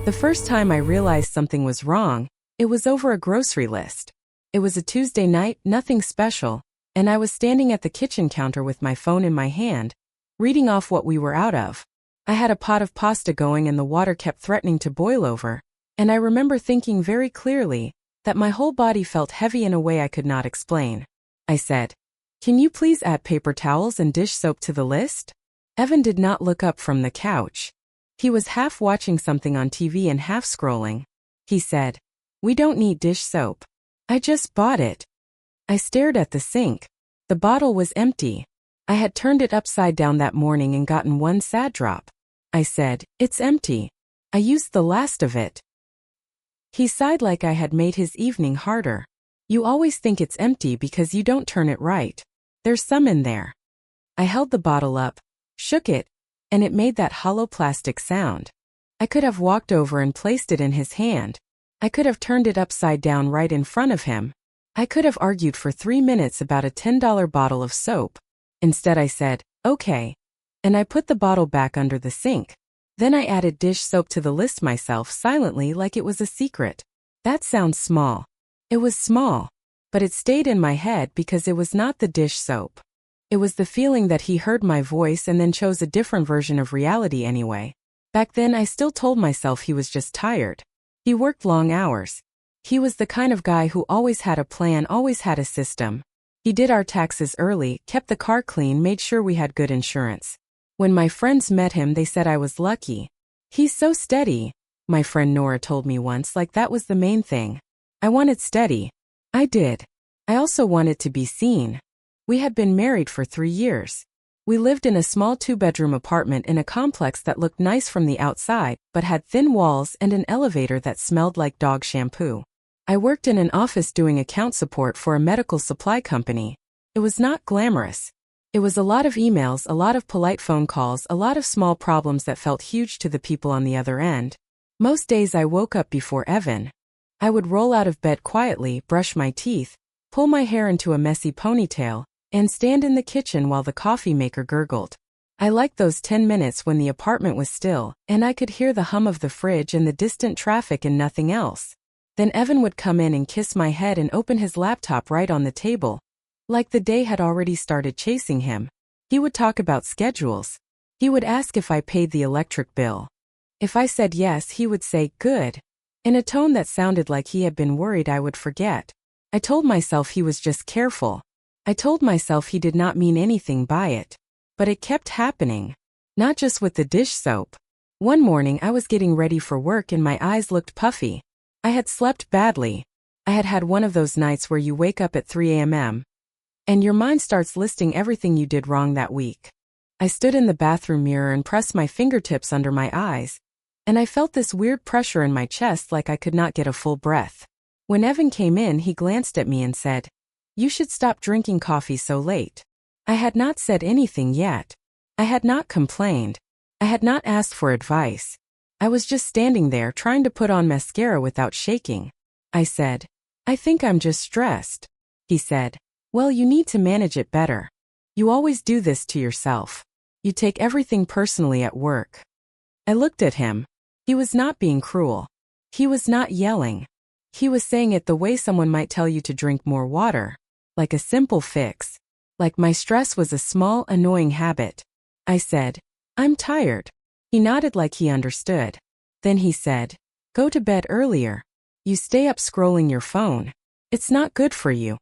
The first time I realized something was wrong, it was over a grocery list. It was a Tuesday night, nothing special, and I was standing at the kitchen counter with my phone in my hand, reading off what we were out of. I had a pot of pasta going and the water kept threatening to boil over, and I remember thinking very clearly that my whole body felt heavy in a way I could not explain. I said, "Can you please add paper towels and dish soap to the list?" Evan did not look up from the couch. He was half watching something on TV and half scrolling. He said, "We don't need dish soap. I just bought it." I stared at the sink. The bottle was empty. I had turned it upside down that morning and gotten one sad drop. I said, "It's empty. I used the last of it." He sighed like I had made his evening harder. "You always think it's empty because you don't turn it right. There's some in there." I held the bottle up, shook it, and it made that hollow plastic sound. I could have walked over and placed it in his hand. I could have turned it upside down right in front of him. I could have argued for 3 minutes about a $10 bottle of soap. Instead I said, "Okay," and I put the bottle back under the sink. Then I added dish soap to the list myself silently like it was a secret. That sounds small. It was small, but it stayed in my head because it was not the dish soap. It was the feeling that he heard my voice and then chose a different version of reality anyway. Back then I still told myself he was just tired. He worked long hours. He was the kind of guy who always had a plan, always had a system. He did our taxes early, kept the car clean, made sure we had good insurance. When my friends met him, they said I was lucky. "He's so steady," my friend Nora told me once, like that was the main thing. I wanted steady. I did. I also wanted to be seen. We had been married for 3 years. We lived in a small 2-bedroom apartment in a complex that looked nice from the outside, but had thin walls and an elevator that smelled like dog shampoo. I worked in an office doing account support for a medical supply company. It was not glamorous. It was a lot of emails, a lot of polite phone calls, a lot of small problems that felt huge to the people on the other end. Most days I woke up before Evan. I would roll out of bed quietly, brush my teeth, pull my hair into a messy ponytail, and stand in the kitchen while the coffee maker gurgled. I liked those 10 minutes when the apartment was still, and I could hear the hum of the fridge and the distant traffic and nothing else. Then Evan would come in and kiss my head and open his laptop right on the table. Like the day had already started chasing him. He would talk about schedules. He would ask if I paid the electric bill. If I said yes, he would say, "Good," in a tone that sounded like he had been worried I would forget. I told myself he was just careful. I told myself he did not mean anything by it. But it kept happening. Not just with the dish soap. One morning I was getting ready for work and my eyes looked puffy. I had slept badly. I had had one of those nights where you wake up at 3 a.m. and your mind starts listing everything you did wrong that week. I stood in the bathroom mirror and pressed my fingertips under my eyes, and I felt this weird pressure in my chest like I could not get a full breath. When Evan came in, he glanced at me and said, "You should stop drinking coffee so late." I had not said anything yet. I had not complained. I had not asked for advice. I was just standing there trying to put on mascara without shaking. I said, "I think I'm just stressed." He said, "Well, you need to manage it better. You always do this to yourself. You take everything personally at work." I looked at him. He was not being cruel. He was not yelling. He was saying it the way someone might tell you to drink more water. Like a simple fix. Like my stress was a small, annoying habit. I said, "I'm tired." He nodded like he understood. Then he said, "Go to bed earlier. You stay up scrolling your phone. It's not good for you."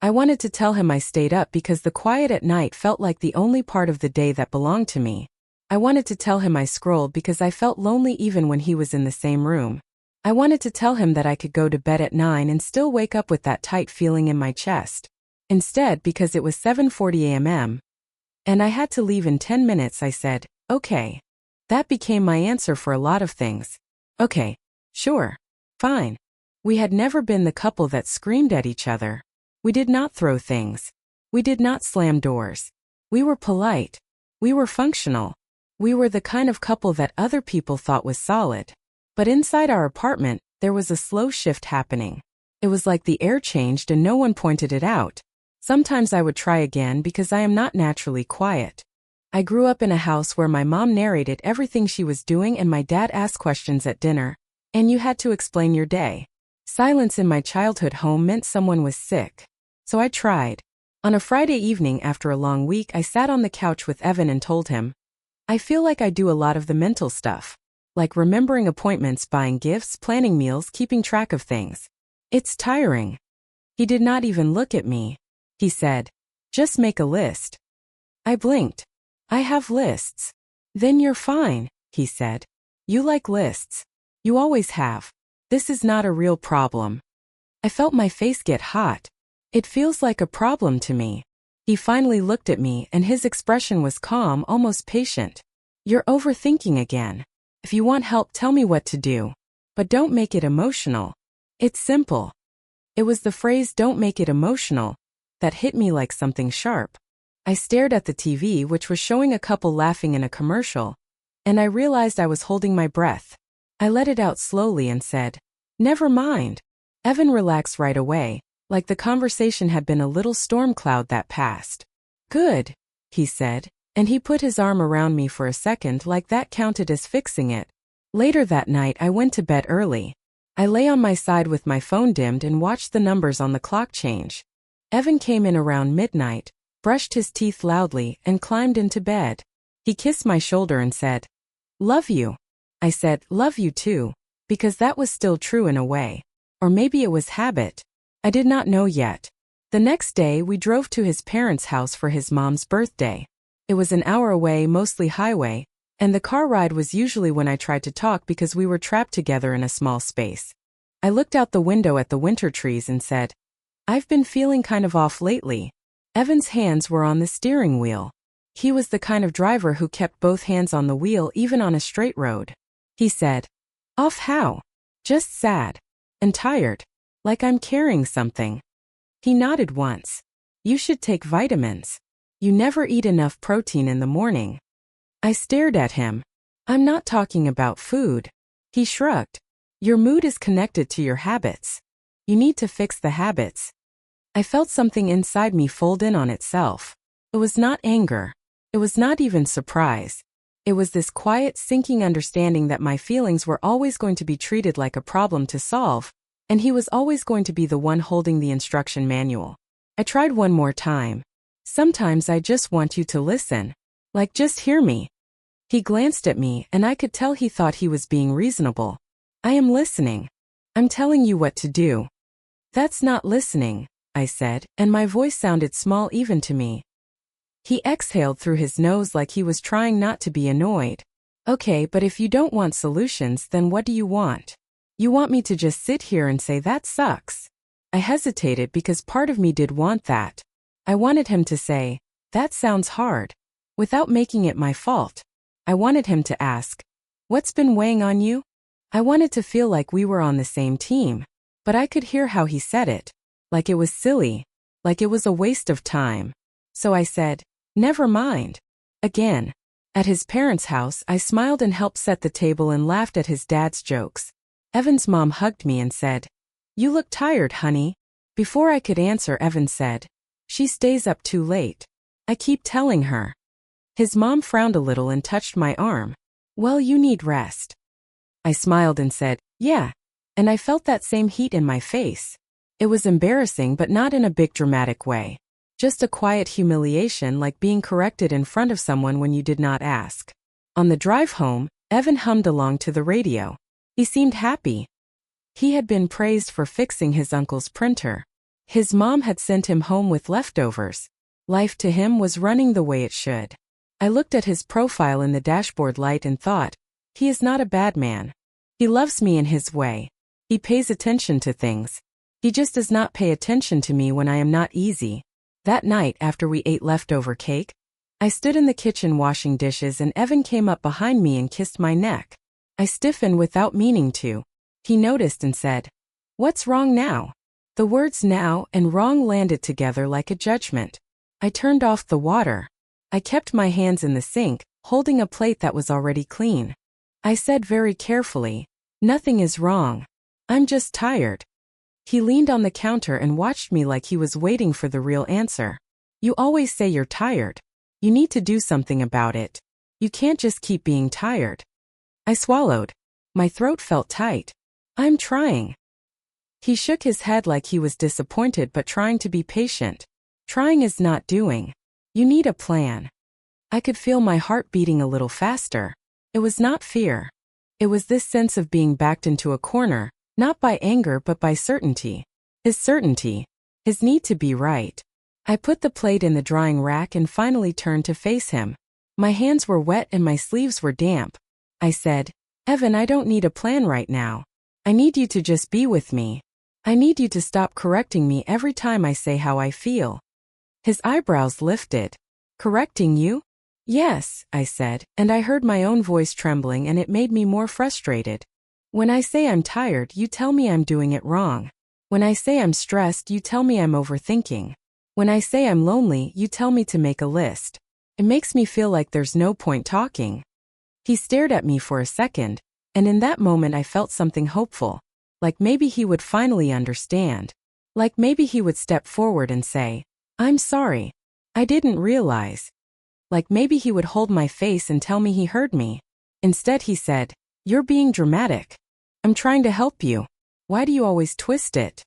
I wanted to tell him I stayed up because the quiet at night felt like the only part of the day that belonged to me. I wanted to tell him I scrolled because I felt lonely even when he was in the same room. I wanted to tell him that I could go to bed at 9 and still wake up with that tight feeling in my chest. Instead, because it was 7:40 a.m. and I had to leave in 10 minutes, I said, "Okay." That became my answer for a lot of things. Okay, sure, fine. We had never been the couple that screamed at each other. We did not throw things. We did not slam doors. We were polite. We were functional. We were the kind of couple that other people thought was solid. But inside our apartment, there was a slow shift happening. It was like the air changed and no one pointed it out. Sometimes I would try again because I am not naturally quiet. I grew up in a house where my mom narrated everything she was doing and my dad asked questions at dinner, and you had to explain your day. Silence in my childhood home meant someone was sick. So I tried. On a Friday evening after a long week, I sat on the couch with Evan and told him, I feel like I do a lot of the mental stuff. Like remembering appointments, buying gifts, planning meals, keeping track of things. It's tiring. He did not even look at me. He said, just make a list. I blinked. I have lists. Then you're fine, he said. You like lists. You always have. This is not a real problem. I felt my face get hot. It feels like a problem to me. He finally looked at me and his expression was calm, almost patient. You're overthinking again. If you want help, tell me what to do. But don't make it emotional. It's simple. It was the phrase "don't make it emotional" that hit me like something sharp. I stared at the TV, which was showing a couple laughing in a commercial, and I realized I was holding my breath. I let it out slowly and said, never mind. Evan relaxed right away, like the conversation had been a little storm cloud that passed. Good, he said, and he put his arm around me for a second like that counted as fixing it. Later that night I went to bed early. I lay on my side with my phone dimmed and watched the numbers on the clock change. Evan came in around midnight, brushed his teeth loudly, and climbed into bed. He kissed my shoulder and said, love you. I said, love you too, because that was still true in a way. Or maybe it was habit. I did not know yet. The next day we drove to his parents' house for his mom's birthday. It was an hour away, mostly highway, and the car ride was usually when I tried to talk because we were trapped together in a small space. I looked out the window at the winter trees and said, I've been feeling kind of off lately. Evan's hands were on the steering wheel. He was the kind of driver who kept both hands on the wheel even on a straight road. He said, off how? Just sad. And tired. Like I'm carrying something. He nodded once. You should take vitamins. You never eat enough protein in the morning. I stared at him. I'm not talking about food. He shrugged. Your mood is connected to your habits. You need to fix the habits. I felt something inside me fold in on itself. It was not anger. It was not even surprise. It was this quiet, sinking understanding that my feelings were always going to be treated like a problem to solve, and he was always going to be the one holding the instruction manual. I tried one more time. Sometimes I just want you to listen. Like, just hear me. He glanced at me, and I could tell he thought he was being reasonable. I am listening. I'm telling you what to do. That's not listening, I said, and my voice sounded small even to me. He exhaled through his nose like he was trying not to be annoyed. Okay, but if you don't want solutions, then what do you want? You want me to just sit here and say that sucks? I hesitated because part of me did want that. I wanted him to say, that sounds hard, without making it my fault. I wanted him to ask, what's been weighing on you? I wanted to feel like we were on the same team, but I could hear how he said it. Like it was silly, like it was a waste of time. So I said, never mind. Again. At his parents' house, I smiled and helped set the table and laughed at his dad's jokes. Evan's mom hugged me and said, you look tired, honey. Before I could answer, Evan said, she stays up too late. I keep telling her. His mom frowned a little and touched my arm. Well, you need rest. I smiled and said, yeah. And I felt that same heat in my face. It was embarrassing, but not in a big dramatic way. Just a quiet humiliation, like being corrected in front of someone when you did not ask. On the drive home, Evan hummed along to the radio. He seemed happy. He had been praised for fixing his uncle's printer. His mom had sent him home with leftovers. Life to him was running the way it should. I looked at his profile in the dashboard light and thought, he is not a bad man. He loves me in his way. He pays attention to things. He just does not pay attention to me when I am not easy. That night, after we ate leftover cake, I stood in the kitchen washing dishes and Evan came up behind me and kissed my neck. I stiffened without meaning to. He noticed and said, what's wrong now? The words now and wrong landed together like a judgment. I turned off the water. I kept my hands in the sink, holding a plate that was already clean. I said very carefully, nothing is wrong. I'm just tired. He leaned on the counter and watched me like he was waiting for the real answer. You always say you're tired. You need to do something about it. You can't just keep being tired. I swallowed. My throat felt tight. I'm trying. He shook his head like he was disappointed but trying to be patient. Trying is not doing. You need a plan. I could feel my heart beating a little faster. It was not fear. It was this sense of being backed into a corner, not by anger but by certainty. His certainty. His need to be right. I put the plate in the drying rack and finally turned to face him. My hands were wet and my sleeves were damp. I said, Evan, I don't need a plan right now. I need you to just be with me. I need you to stop correcting me every time I say how I feel. His eyebrows lifted. Correcting you? Yes, I said, and I heard my own voice trembling and it made me more frustrated. When I say I'm tired, you tell me I'm doing it wrong. When I say I'm stressed, you tell me I'm overthinking. When I say I'm lonely, you tell me to make a list. It makes me feel like there's no point talking. He stared at me for a second, and in that moment I felt something hopeful. Like maybe he would finally understand. Like maybe he would step forward and say, I'm sorry. I didn't realize. Like maybe he would hold my face and tell me he heard me. Instead he said, You're being dramatic. I'm trying to help you. Why do you always twist it?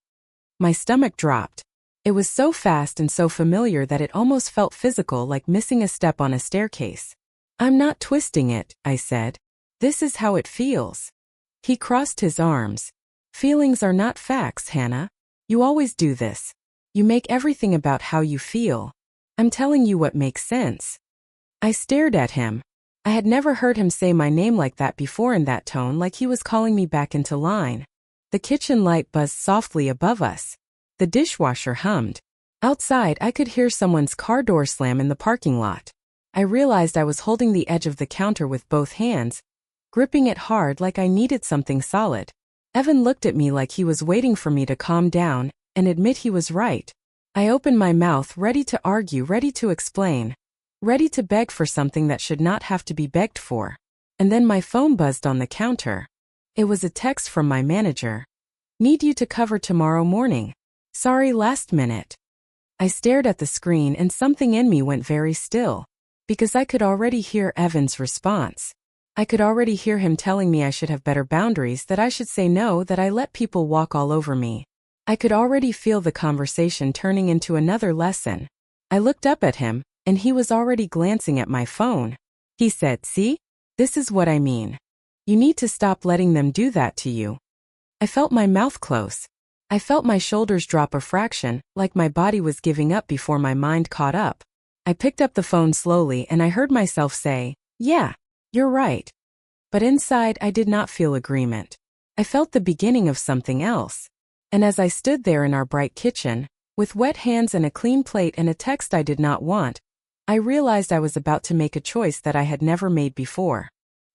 My stomach dropped. It was so fast and so familiar that it almost felt physical, like missing a step on a staircase. I'm not twisting it, I said. This is how it feels. He crossed his arms. Feelings are not facts, Hannah. You always do this. You make everything about how you feel. I'm telling you what makes sense. I stared at him. I had never heard him say my name like that before, in that tone, like he was calling me back into line. The kitchen light buzzed softly above us. The dishwasher hummed. Outside, I could hear someone's car door slam in the parking lot. I realized I was holding the edge of the counter with both hands, gripping it hard like I needed something solid. Evan looked at me like he was waiting for me to calm down and admit he was right. I opened my mouth, ready to argue, ready to explain, ready to beg for something that should not have to be begged for. And then my phone buzzed on the counter. It was a text from my manager. Need you to cover tomorrow morning. Sorry, last minute. I stared at the screen and something in me went very still. Because I could already hear Evan's response. I could already hear him telling me I should have better boundaries, that I should say no, that I let people walk all over me. I could already feel the conversation turning into another lesson. I looked up at him, and he was already glancing at my phone. He said, See? This is what I mean. You need to stop letting them do that to you. I felt my mouth close. I felt my shoulders drop a fraction, like my body was giving up before my mind caught up. I picked up the phone slowly and I heard myself say, Yeah, you're right. But inside I did not feel agreement. I felt the beginning of something else. And as I stood there in our bright kitchen, with wet hands and a clean plate and a text I did not want, I realized I was about to make a choice that I had never made before.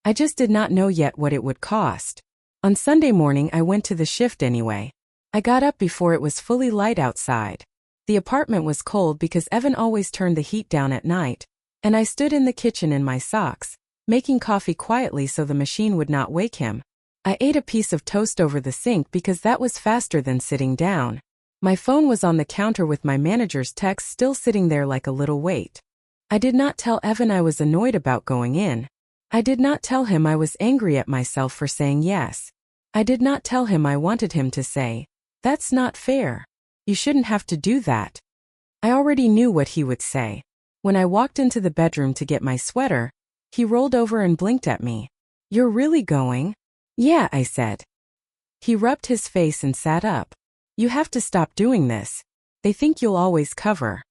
I just did not know yet what it would cost. On Sunday morning I went to the shift anyway. I got up before it was fully light outside. The apartment was cold because Evan always turned the heat down at night, and I stood in the kitchen in my socks, making coffee quietly so the machine would not wake him. I ate a piece of toast over the sink because that was faster than sitting down. My phone was on the counter with my manager's text still sitting there like a little weight. I did not tell Evan I was annoyed about going in. I did not tell him I was angry at myself for saying yes. I did not tell him I wanted him to say, That's not fair. You shouldn't have to do that. I already knew what he would say. When I walked into the bedroom to get my sweater, he rolled over and blinked at me. You're really going? Yeah, I said. He rubbed his face and sat up. You have to stop doing this. They think you'll always cover.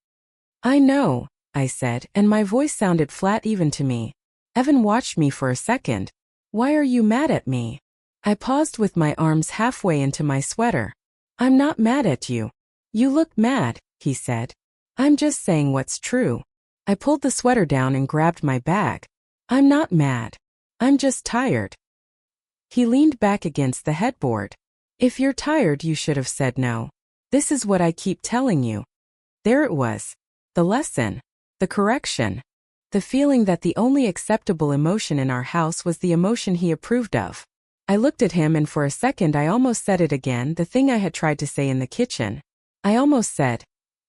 I know, I said, and my voice sounded flat even to me. Evan watched me for a second. Why are you mad at me? I paused with my arms halfway into my sweater. I'm not mad at you. You look mad, he said. I'm just saying what's true. I pulled the sweater down and grabbed my bag. I'm not mad. I'm just tired. He leaned back against the headboard. If you're tired, you should have said no. This is what I keep telling you. There it was. The lesson. The correction. The feeling that the only acceptable emotion in our house was the emotion he approved of. I looked at him and for a second I almost said it again, the thing I had tried to say in the kitchen. I almost said,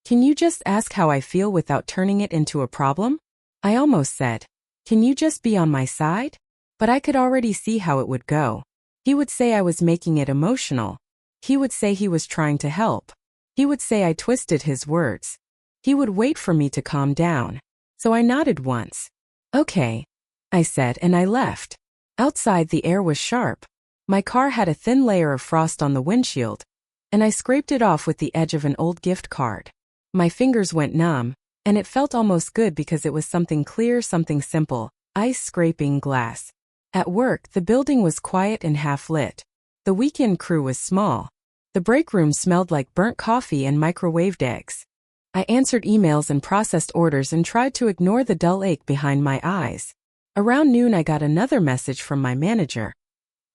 Can you just ask how I feel without turning it into a problem? I almost said, "Can you just be on my side?" But I could already see how it would go. He would say I was making it emotional. He would say he was trying to help. He would say I twisted his words. He would wait for me to calm down. So I nodded once. "Okay," I said, and I left. Outside, the air was sharp. My car had a thin layer of frost on the windshield, and I scraped it off with the edge of an old gift card. My fingers went numb, and it felt almost good because it was something clear, something simple, ice scraping glass. At work, the building was quiet and half-lit. The weekend crew was small. The break room smelled like burnt coffee and microwaved eggs. I answered emails and processed orders and tried to ignore the dull ache behind my eyes. Around noon, I got another message from my manager.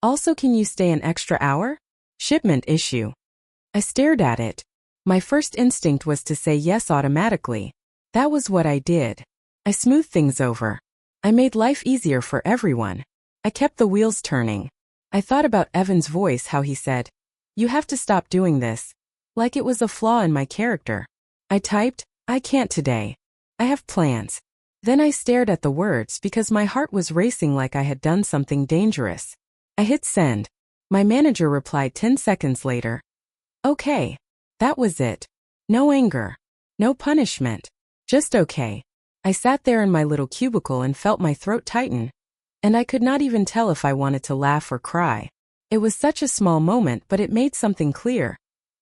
"Also, can you stay an extra hour? Shipment issue." I stared at it. My first instinct was to say yes automatically. That was what I did. I smoothed things over. I made life easier for everyone. I kept the wheels turning. I thought about Evan's voice, how he said, "You have to stop doing this," like it was a flaw in my character. I typed, "I can't today. I have plans." Then I stared at the words because my heart was racing like I had done something dangerous. I hit send. My manager replied 10 seconds later. "Okay." That was it. No anger. No punishment. Just okay. I sat there in my little cubicle and felt my throat tighten. And I could not even tell if I wanted to laugh or cry. It was such a small moment, but it made something clear.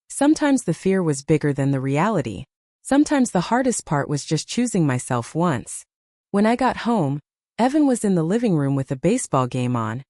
Sometimes the fear was bigger than the reality. Sometimes the hardest part was just choosing myself once. When I got home, Evan was in the living room with a baseball game on,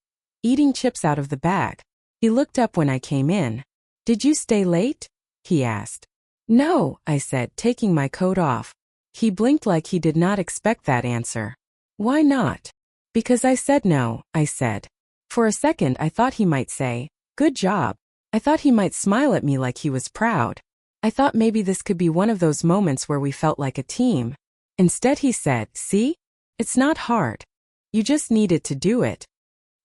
eating chips out of the bag. He looked up when I came in. "Did you stay late?" he asked. "No," I said, taking my coat off. He blinked like he did not expect that answer. "Why not?" "Because I said no," I said. For a second I thought he might say, "Good job." I thought he might smile at me like he was proud. I thought maybe this could be one of those moments where we felt like a team. Instead he said, "See? It's not hard. You just needed to do it."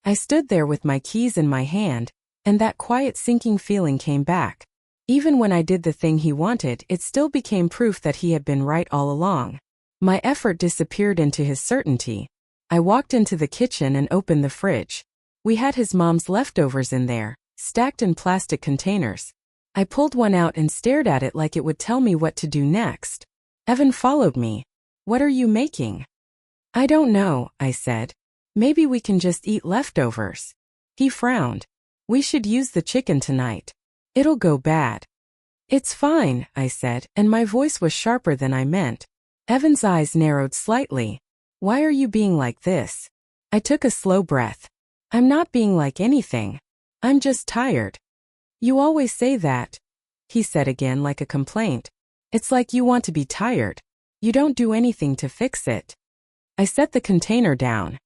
I stood there with my keys in my hand, and that quiet sinking feeling came back. Even when I did the thing he wanted, it still became proof that he had been right all along. My effort disappeared into his certainty. I walked into the kitchen and opened the fridge. We had his mom's leftovers in there, stacked in plastic containers. I pulled one out and stared at it like it would tell me what to do next. Evan followed me. "What are you making?" "I don't know," I said. "Maybe we can just eat leftovers." He frowned. "We should use the chicken tonight. It'll go bad." "It's fine," I said, and my voice was sharper than I meant. Evan's eyes narrowed slightly. "Why are you being like this?" I took a slow breath. "I'm not being like anything. I'm just tired." "You always say that," he said again like a complaint. "It's like you want to be tired. You don't do anything to fix it." I set the container down.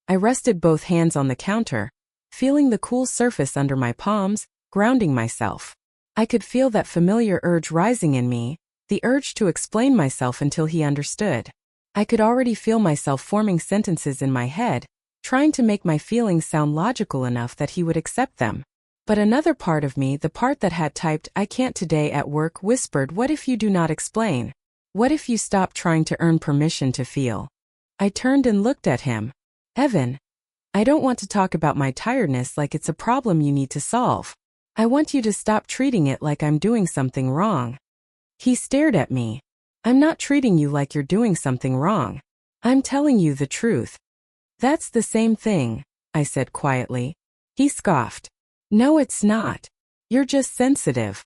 I rested both hands on the counter, feeling the cool surface under my palms, grounding myself. I could feel that familiar urge rising in me, the urge to explain myself until he understood. I could already feel myself forming sentences in my head, trying to make my feelings sound logical enough that he would accept them. But another part of me, the part that had typed, "I can't today" at work, whispered, "What if you do not explain? What if you stop trying to earn permission to feel?" I turned and looked at him. "Evan, I don't want to talk about my tiredness like it's a problem you need to solve. I want you to stop treating it like I'm doing something wrong." He stared at me. "I'm not treating you like you're doing something wrong. I'm telling you the truth." "That's the same thing," I said quietly. He scoffed. "No, it's not. You're just sensitive."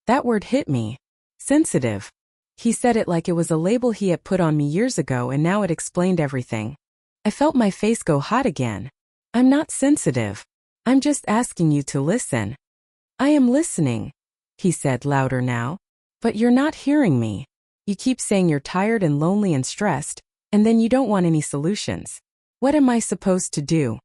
That word hit me. Sensitive. He said it like it was a label he had put on me years ago and now it explained everything. I felt my face go hot again. "I'm not sensitive. I'm just asking you to listen." "I am listening," he said louder now. "But you're not hearing me. You keep saying you're tired and lonely and stressed, and then you don't want any solutions. What am I supposed to do?"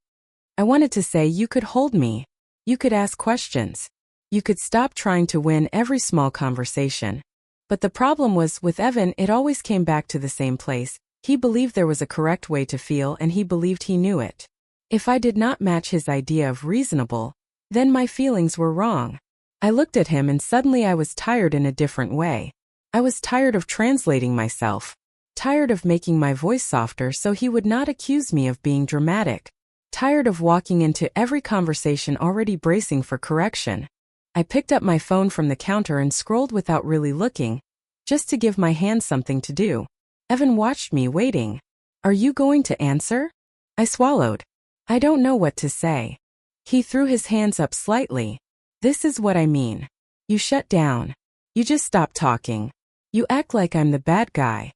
I wanted to say you could hold me. You could ask questions. You could stop trying to win every small conversation. But the problem was, with Evan, it always came back to the same place. He believed there was a correct way to feel and he believed he knew it. If I did not match his idea of reasonable, then my feelings were wrong. I looked at him and suddenly I was tired in a different way. I was tired of translating myself. Tired of making my voice softer so he would not accuse me of being dramatic. Tired of walking into every conversation already bracing for correction. I picked up my phone from the counter and scrolled without really looking, just to give my hand something to do. Evan watched me, waiting. Are you going to answer? I swallowed. I don't know what to say. He threw his hands up slightly. This is what I mean. You shut down. You just stop talking. You act like I'm the bad guy.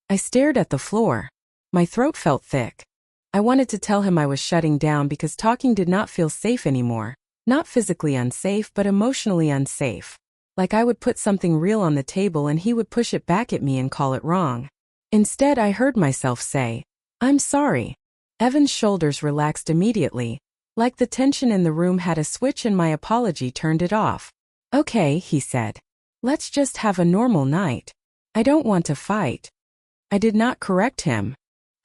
I stared at the floor. My throat felt thick. I wanted to tell him I was shutting down because talking did not feel safe anymore. Not physically unsafe, but emotionally unsafe. Like I would put something real on the table and he would push it back at me and call it wrong. Instead, I heard myself say, I'm sorry. Evan's shoulders relaxed immediately, like the tension in the room had a switch and my apology turned it off. Okay, he said. Let's just have a normal night. I don't want to fight. I did not correct him.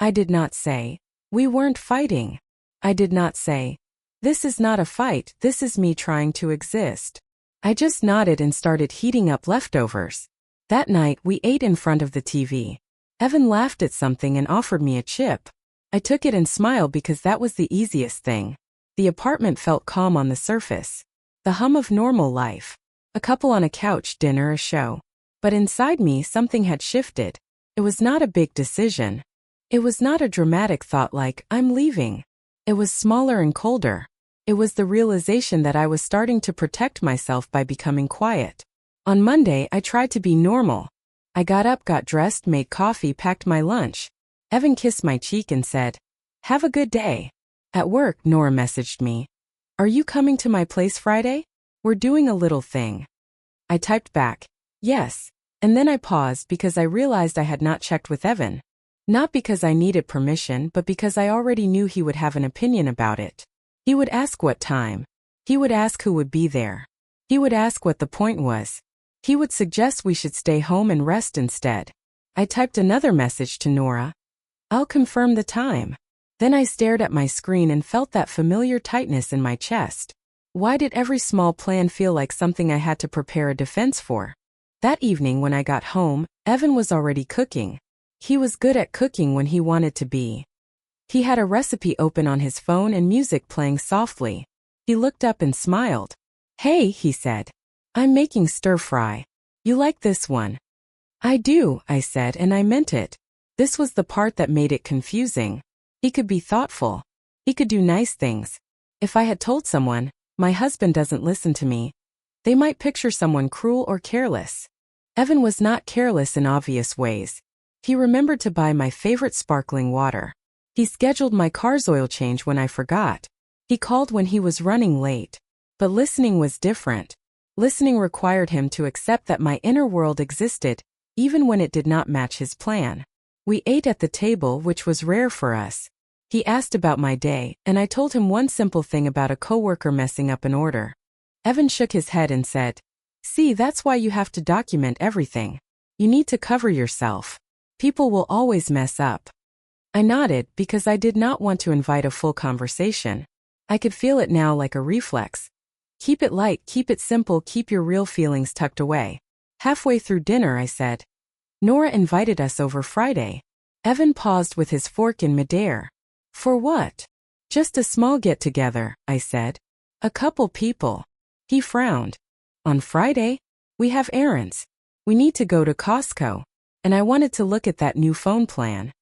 I did not say, we weren't fighting. I did not say, this is not a fight, this is me trying to exist. I just nodded and started heating up leftovers. That night, we ate in front of the TV. Evan laughed at something and offered me a chip. I took it and smiled because that was the easiest thing. The apartment felt calm on the surface. The hum of normal life. A couple on a couch, dinner, a show. But inside me, something had shifted. It was not a big decision. It was not a dramatic thought like, I'm leaving. It was smaller and colder. It was the realization that I was starting to protect myself by becoming quiet. On Monday, I tried to be normal. I got up, got dressed, made coffee, packed my lunch. Evan kissed my cheek and said, have a good day. At work, Nora messaged me. Are you coming to my place Friday? We're doing a little thing. I typed back, yes. And then I paused because I realized I had not checked with Evan. Not because I needed permission, but because I already knew he would have an opinion about it. He would ask what time. He would ask who would be there. He would ask what the point was. He would suggest we should stay home and rest instead. I typed another message to Nora. I'll confirm the time. Then I stared at my screen and felt that familiar tightness in my chest. Why did every small plan feel like something I had to prepare a defense for? That evening when I got home, Evan was already cooking. He was good at cooking when he wanted to be. He had a recipe open on his phone and music playing softly. He looked up and smiled. Hey, he said. I'm making stir-fry. You like this one? I do, I said, and I meant it. This was the part that made it confusing. He could be thoughtful. He could do nice things. If I had told someone, my husband doesn't listen to me, they might picture someone cruel or careless. Evan was not careless in obvious ways. He remembered to buy my favorite sparkling water. He scheduled my car's oil change when I forgot. He called when he was running late. But listening was different. Listening required him to accept that my inner world existed, even when it did not match his plan. We ate at the table, which was rare for us. He asked about my day, and I told him one simple thing about a coworker messing up an order. Evan shook his head and said, see, that's why you have to document everything. You need to cover yourself. People will always mess up. I nodded because I did not want to invite a full conversation. I could feel it now like a reflex. Keep it light, keep it simple, keep your real feelings tucked away. Halfway through dinner, I said, Nora invited us over Friday. Evan paused with his fork in midair. For what? Just a small get-together, I said. A couple people. He frowned. On Friday? We have errands. We need to go to Costco. And I wanted to look at that new phone plan.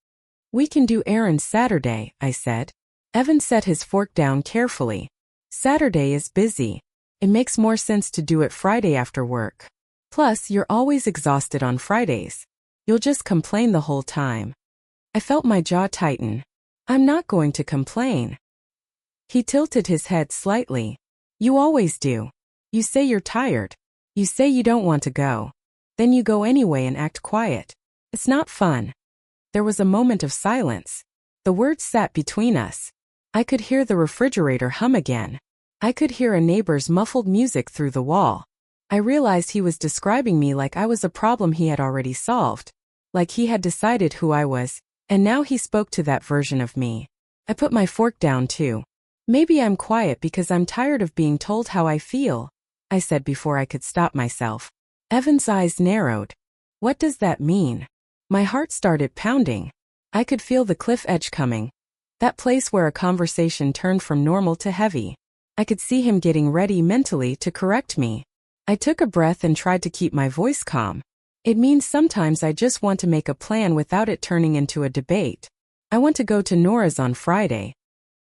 We can do errands Saturday, I said. Evan set his fork down carefully. Saturday is busy. It makes more sense to do it Friday after work. Plus, you're always exhausted on Fridays. You'll just complain the whole time. I felt my jaw tighten. I'm not going to complain. He tilted his head slightly. You always do. You say you're tired. You say you don't want to go. Then you go anyway and act quiet. It's not fun. There was a moment of silence. The words sat between us. I could hear the refrigerator hum again. I could hear a neighbor's muffled music through the wall. I realized he was describing me like I was a problem he had already solved. Like he had decided who I was, and now he spoke to that version of me. I put my fork down too. Maybe I'm quiet because I'm tired of being told how I feel, I said before I could stop myself. Evan's eyes narrowed. What does that mean? My heart started pounding. I could feel the cliff edge coming. That place where a conversation turned from normal to heavy. I could see him getting ready mentally to correct me. I took a breath and tried to keep my voice calm. It means sometimes I just want to make a plan without it turning into a debate. I want to go to Nora's on Friday.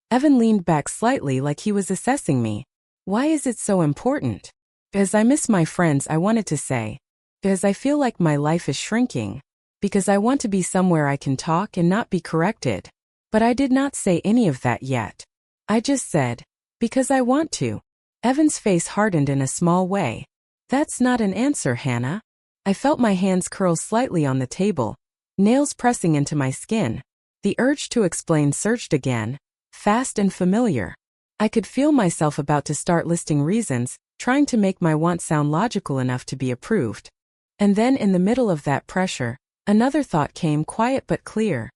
Evan leaned back slightly like he was assessing me. Why is it so important? Because I miss my friends, I wanted to say. Because I feel like my life is shrinking. Because I want to be somewhere I can talk and not be corrected. But I did not say any of that yet. I just said, because I want to. Evan's face hardened in a small way. That's not an answer, Hannah. I felt my hands curl slightly on the table, nails pressing into my skin. The urge to explain surged again, fast and familiar. I could feel myself about to start listing reasons, trying to make my want sound logical enough to be approved. And then in the middle of that pressure, another thought came, quiet but clear.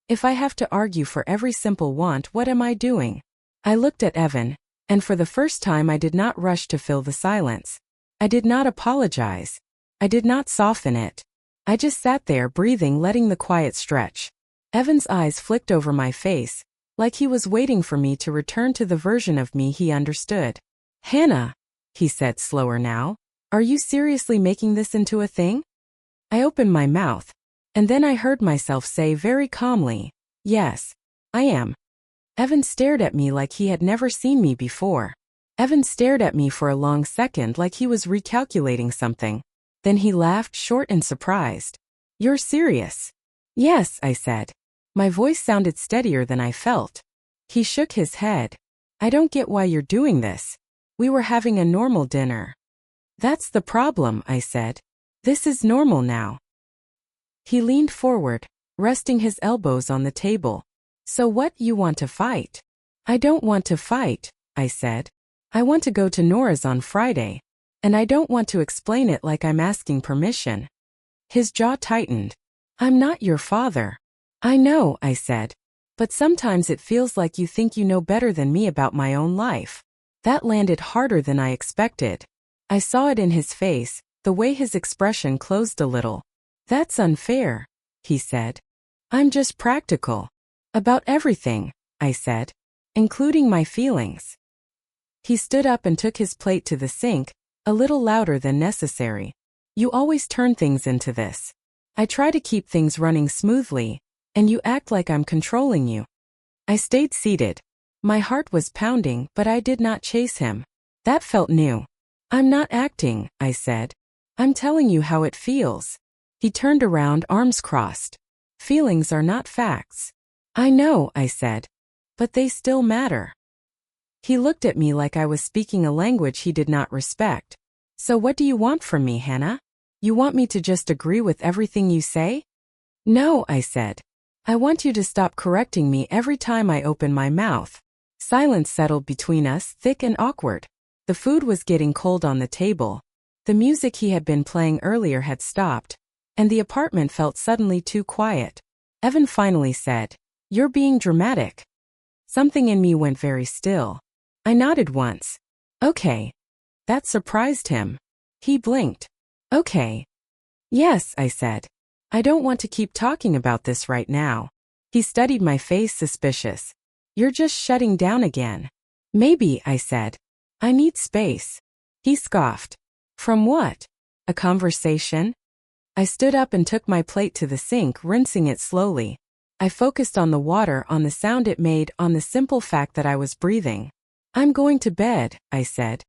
If I have to argue for every simple want, what am I doing? I looked at Evan, and for the first time I did not rush to fill the silence. I did not apologize. I did not soften it. I just sat there breathing, letting the quiet stretch. Evan's eyes flicked over my face, like he was waiting for me to return to the version of me he understood. Hannah, he said slower now, are you seriously making this into a thing? I opened my mouth, and then I heard myself say very calmly, yes, I am. Evan stared at me like he had never seen me before. Evan stared at me for a long second like he was recalculating something. Then he laughed, short and surprised. You're serious? Yes, I said. My voice sounded steadier than I felt. He shook his head. I don't get why you're doing this. We were having a normal dinner. That's the problem, I said. This is normal now. He leaned forward, resting his elbows on the table. So what, you want to fight? I don't want to fight, I said. I want to go to Nora's on Friday. And I don't want to explain it like I'm asking permission. His jaw tightened. I'm not your father. I know, I said. But sometimes it feels like you think you know better than me about my own life. That landed harder than I expected. I saw it in his face, the way his expression closed a little. That's unfair, he said. I'm just practical. About everything, I said. Including my feelings. He stood up and took his plate to the sink, a little louder than necessary. You always turn things into this. I try to keep things running smoothly, and you act like I'm controlling you. I stayed seated. My heart was pounding, but I did not chase him. That felt new. I'm not acting, I said. I'm telling you how it feels. He turned around, arms crossed. Feelings are not facts. I know, I said. But they still matter. He looked at me like I was speaking a language he did not respect. So what do you want from me, Hannah? You want me to just agree with everything you say? No, I said. I want you to stop correcting me every time I open my mouth. Silence settled between us, thick and awkward. The food was getting cold on the table. The music he had been playing earlier had stopped, and the apartment felt suddenly too quiet. Evan finally said, "You're being dramatic." Something in me went very still. I nodded once. Okay. That surprised him. He blinked. Okay. Yes, I said. I don't want to keep talking about this right now. He studied my face, suspicious. You're just shutting down again. Maybe, I said. I need space. He scoffed. From what? A conversation? I stood up and took my plate to the sink, rinsing it slowly. I focused on the water, on the sound it made, on the simple fact that I was breathing. I'm going to bed, I said.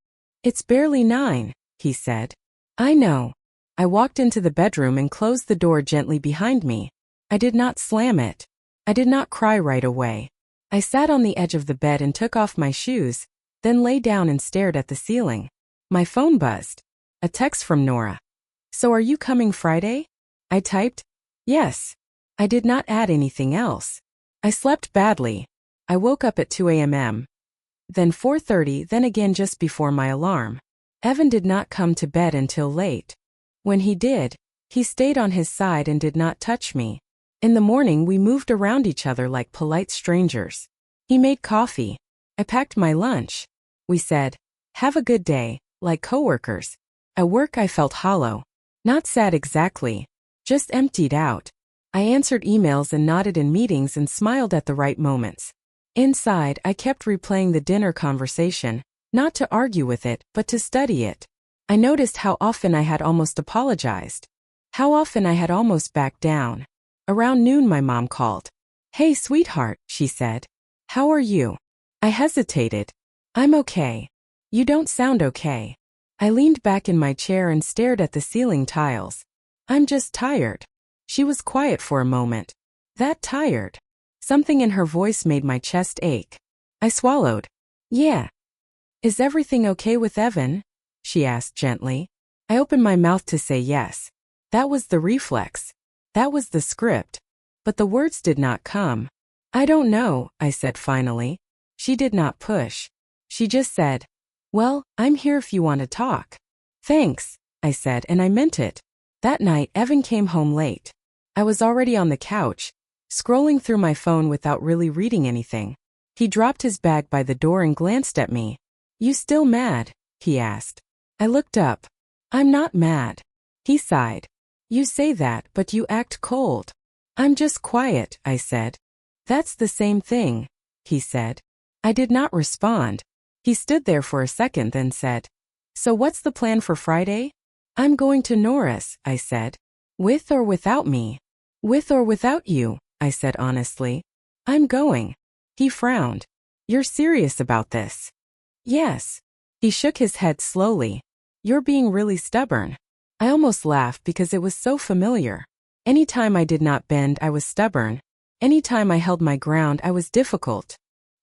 It's barely 9, he said. I know. I walked into the bedroom and closed the door gently behind me. I did not slam it. I did not cry right away. I sat on the edge of the bed and took off my shoes, then lay down and stared at the ceiling. My phone buzzed. A text from Nora. So are you coming Friday? I typed, yes. I did not add anything else. I slept badly. I woke up at 2 a.m. Then 4:30, then again just before my alarm. Evan did not come to bed until late. When he did, he stayed on his side and did not touch me. In the morning we moved around each other like polite strangers. He made coffee. I packed my lunch. We said, have a good day, like coworkers. At work I felt hollow. Not sad exactly. Just emptied out. I answered emails and nodded in meetings and smiled at the right moments. Inside, I kept replaying the dinner conversation, not to argue with it, but to study it. I noticed how often I had almost apologized. How often I had almost backed down. Around noon my mom called. "Hey sweetheart," she said. "How are you?" I hesitated. "I'm okay." "You don't sound okay." I leaned back in my chair and stared at the ceiling tiles. "I'm just tired." She was quiet for a moment. "That tired?" Something in her voice made my chest ache. I swallowed. "Yeah." "Is everything okay with Evan?" she asked gently. I opened my mouth to say yes. That was the reflex. That was the script. But the words did not come. "I don't know," I said finally. She did not push. She just said, "Well, I'm here if you want to talk." "Thanks," I said, and I meant it. That night, Evan came home late. I was already on the couch, scrolling through my phone without really reading anything. He dropped his bag by the door and glanced at me. "You still mad?" he asked. I looked up. "I'm not mad." He sighed. "You say that, but you act cold." "I'm just quiet," I said. "That's the same thing," he said. I did not respond. He stood there for a second, then said, "So what's the plan for Friday?" "I'm going to Norris," I said. "With or without me?" "With or without you," I said honestly. "I'm going." He frowned. "You're serious about this?" "Yes." He shook his head slowly. "You're being really stubborn." I almost laughed because it was so familiar. Anytime I did not bend, I was stubborn. Anytime I held my ground, I was difficult.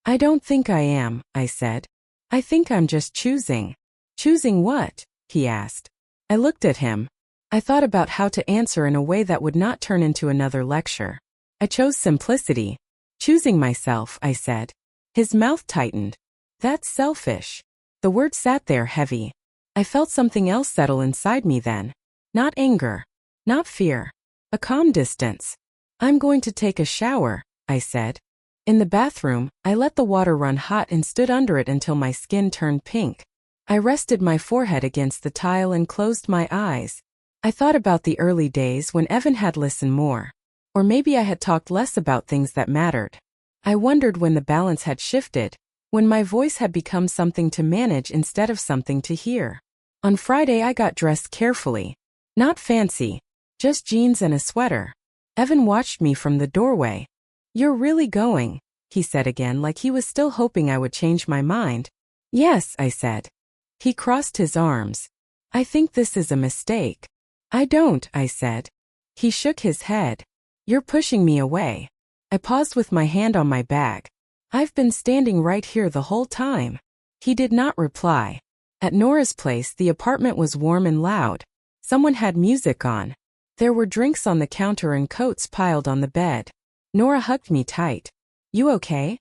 "I don't think I am," I said. "I think I'm just choosing." "Choosing what?" he asked. I looked at him. I thought about how to answer in a way that would not turn into another lecture. I chose simplicity. "Choosing myself," I said. His mouth tightened. "That's selfish." The word sat there heavy. I felt something else settle inside me then. Not anger. Not fear. A calm distance. "I'm going to take a shower," I said. In the bathroom, I let the water run hot and stood under it until my skin turned pink. I rested my forehead against the tile and closed my eyes. I thought about the early days when Evan had listened more. Or maybe I had talked less about things that mattered. I wondered when the balance had shifted, when my voice had become something to manage instead of something to hear. On Friday I got dressed carefully. Not fancy. Just jeans and a sweater. Evan watched me from the doorway. "You're really going?" he said again, like he was still hoping I would change my mind. "Yes," I said. He crossed his arms. "I think this is a mistake." "I don't," I said. He shook his head. "You're pushing me away." I paused with my hand on my bag. "I've been standing right here the whole time." He did not reply. At Nora's place, the apartment was warm and loud. Someone had music on. There were drinks on the counter and coats piled on the bed. Nora hugged me tight. "You okay?"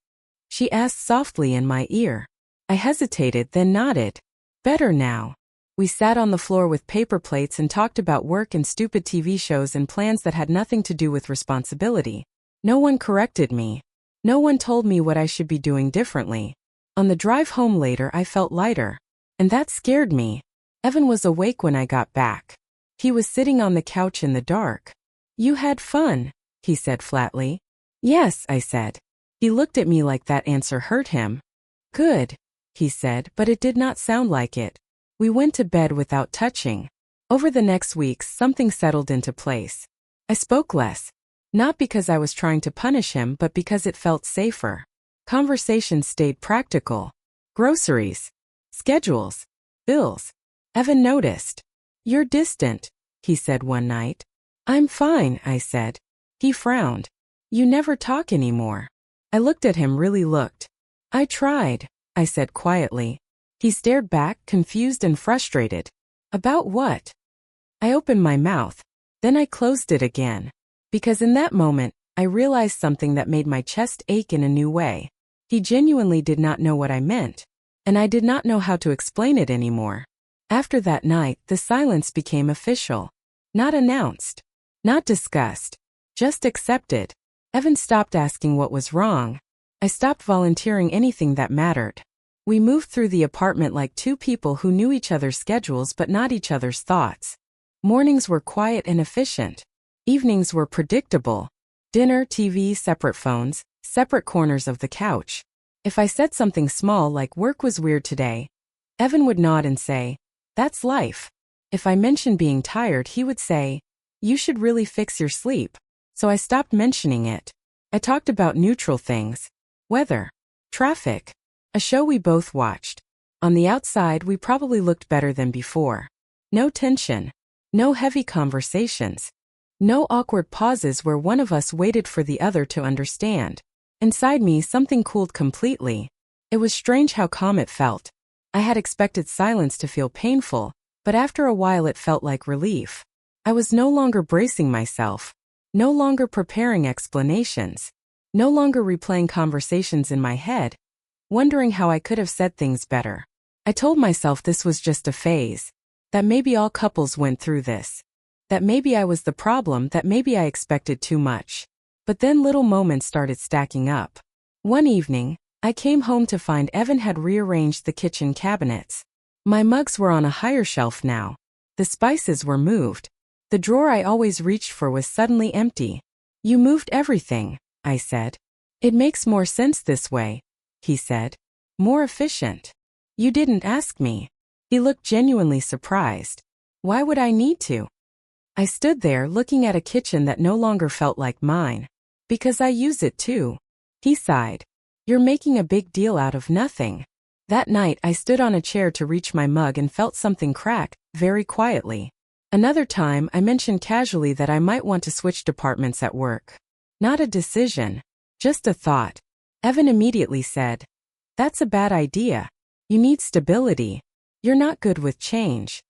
she asked softly in my ear. I hesitated, then nodded. "Better now." We sat on the floor with paper plates and talked about work and stupid TV shows and plans that had nothing to do with responsibility. No one corrected me. No one told me what I should be doing differently. On the drive home later, I felt lighter. And that scared me. Evan was awake when I got back. He was sitting on the couch in the dark. "You had fun," he said flatly. "Yes," I said. He looked at me like that answer hurt him. "Good," he said, but it did not sound like it. We went to bed without touching. Over the next weeks, something settled into place. I spoke less. Not because I was trying to punish him, but because it felt safer. Conversations stayed practical. Groceries. Schedules. Bills. Evan noticed. "You're distant," he said one night. "I'm fine," I said. He frowned. "You never talk anymore." I looked at him, really looked. "I tried," I said quietly. He stared back, confused and frustrated. "About what?" I opened my mouth. Then I closed it again. Because in that moment, I realized something that made my chest ache in a new way. He genuinely did not know what I meant. And I did not know how to explain it anymore. After that night, the silence became official. Not announced. Not discussed. Just accepted. Evan stopped asking what was wrong. I stopped volunteering anything that mattered. We moved through the apartment like two people who knew each other's schedules but not each other's thoughts. Mornings were quiet and efficient. Evenings were predictable. Dinner, TV, separate phones, separate corners of the couch. If I said something small like work was weird today, Evan would nod and say, "That's life." If I mentioned being tired, he would say, "You should really fix your sleep." So I stopped mentioning it. I talked about neutral things. Weather. Traffic. A show we both watched. On the outside, we probably looked better than before. No tension. No heavy conversations. No awkward pauses where one of us waited for the other to understand. Inside me, something cooled completely. It was strange how calm it felt. I had expected silence to feel painful, but after a while it felt like relief. I was no longer bracing myself. No longer preparing explanations. No longer replaying conversations in my head, wondering how I could have said things better. I told myself this was just a phase. That maybe all couples went through this. That maybe I was the problem, that maybe I expected too much. But then little moments started stacking up. One evening, I came home to find Evan had rearranged the kitchen cabinets. My mugs were on a higher shelf now. The spices were moved. The drawer I always reached for was suddenly empty. "You moved everything," I said. "It makes more sense this way," he said. "More efficient." "You didn't ask me." He looked genuinely surprised. "Why would I need to?" I stood there looking at a kitchen that no longer felt like mine. "Because I use it too." He sighed. "You're making a big deal out of nothing." That night I stood on a chair to reach my mug and felt something crack, very quietly. Another time I mentioned casually that I might want to switch departments at work. Not a decision, just a thought. Evan immediately said, "That's a bad idea. You need stability. You're not good with change."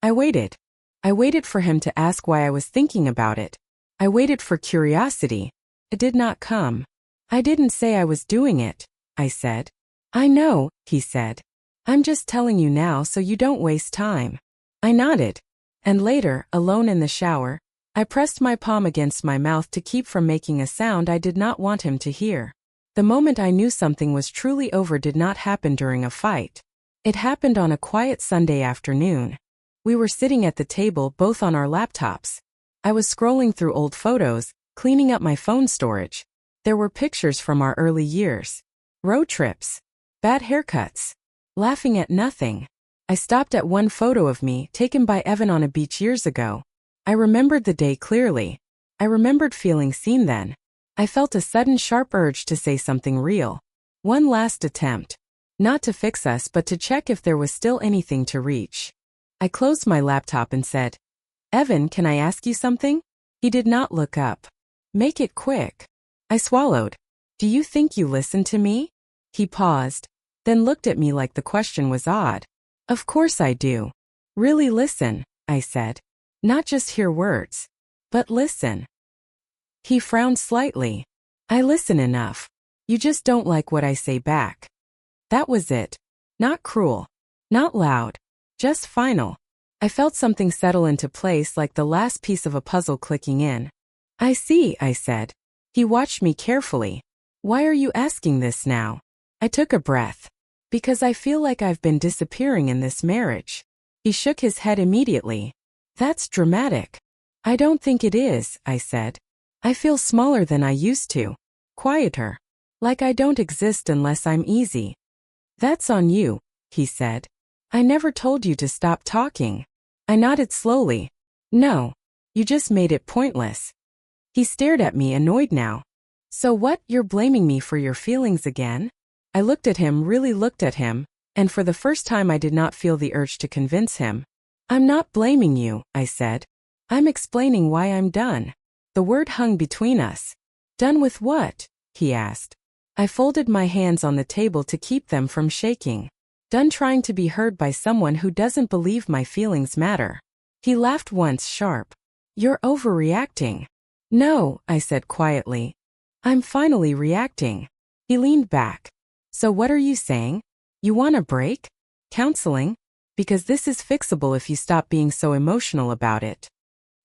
I waited. I waited for him to ask why I was thinking about it. I waited for curiosity. It did not come. "I didn't say I was doing it," I said. "I know," he said. "I'm just telling you now so you don't waste time." I nodded. And later, alone in the shower, I pressed my palm against my mouth to keep from making a sound I did not want him to hear. The moment I knew something was truly over did not happen during a fight. It happened on a quiet Sunday afternoon. We were sitting at the table, both on our laptops. I was scrolling through old photos, cleaning up my phone storage. There were pictures from our early years. Road trips. Bad haircuts. Laughing at nothing. I stopped at one photo of me, taken by Evan on a beach years ago. I remembered the day clearly. I remembered feeling seen then. I felt a sudden sharp urge to say something real. One last attempt. Not to fix us, but to check if there was still anything to reach. I closed my laptop and said, "Evan, can I ask you something?" He did not look up. "Make it quick." I swallowed. "Do you think you listen to me?" He paused, then looked at me like the question was odd. "Of course I do. Really listen," I said. "Not just hear words, but listen." He frowned slightly. "I listen enough. You just don't like what I say back." That was it. Not cruel. Not loud. Just final. I felt something settle into place, like the last piece of a puzzle clicking in. "I see," I said. He watched me carefully. "Why are you asking this now?" I took a breath. "Because I feel like I've been disappearing in this marriage." He shook his head immediately. "That's dramatic." "I don't think it is," I said. "I feel smaller than I used to. Quieter. Like I don't exist unless I'm easy." "That's on you," he said. "I never told you to stop talking." I nodded slowly. "No. You just made it pointless." He stared at me, annoyed now. "So what, you're blaming me for your feelings again?" I looked at him, really looked at him, and for the first time I did not feel the urge to convince him. "I'm not blaming you," I said. "I'm explaining why I'm done." The word hung between us. "Done with what?" he asked. I folded my hands on the table to keep them from shaking. "Done trying to be heard by someone who doesn't believe my feelings matter." He laughed once, sharp. "You're overreacting." "No," I said quietly. "I'm finally reacting." He leaned back. "So what are you saying? You want a break? Counseling? Because this is fixable if you stop being so emotional about it."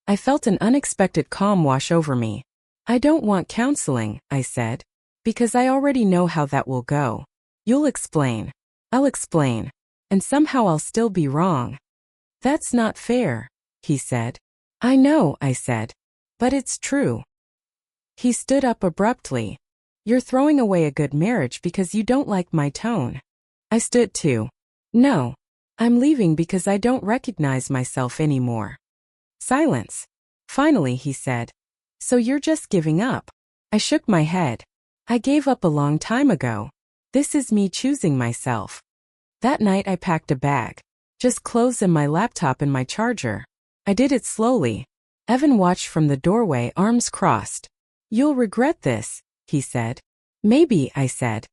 I felt an unexpected calm wash over me. "I don't want counseling," I said. "Because I already know how that will go. You'll explain. I'll explain. And somehow I'll still be wrong." "That's not fair," he said. "I know," I said. But it's true. He stood up abruptly. You're throwing away a good marriage because you don't like my tone. I stood too. No. I'm leaving because I don't recognize myself anymore. Silence. Finally, he said. So you're just giving up? I shook my head. I gave up a long time ago. This is me choosing myself. That night I packed a bag. Just clothes and my laptop and my charger. I did it slowly. Evan watched from the doorway, arms crossed. You'll regret this, he said. Maybe, I said.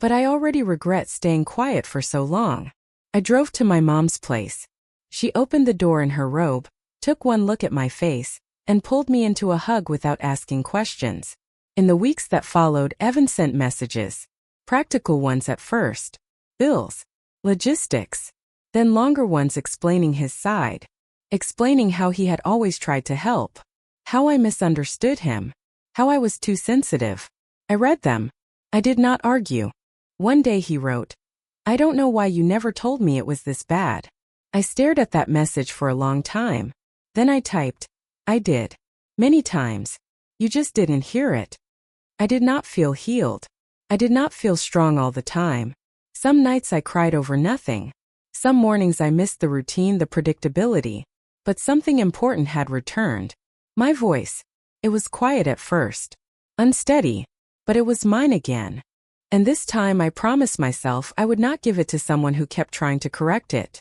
But I already regret staying quiet for so long. I drove to my mom's place. She opened the door in her robe, took one look at my face, and pulled me into a hug without asking questions. In the weeks that followed, Evan sent messages. Practical ones at first. Bills. Logistics. Then longer ones explaining his side. Explaining how he had always tried to help. How I misunderstood him. How I was too sensitive. I read them. I did not argue. One day he wrote, I don't know why you never told me it was this bad. I stared at that message for a long time. Then I typed, I did. Many times. You just didn't hear it. I did not feel healed. I did not feel strong all the time. Some nights I cried over nothing. Some mornings I missed the routine, the predictability. But something important had returned. My voice. It was quiet at first. Unsteady. But it was mine again. And this time I promised myself I would not give it to someone who kept trying to correct it.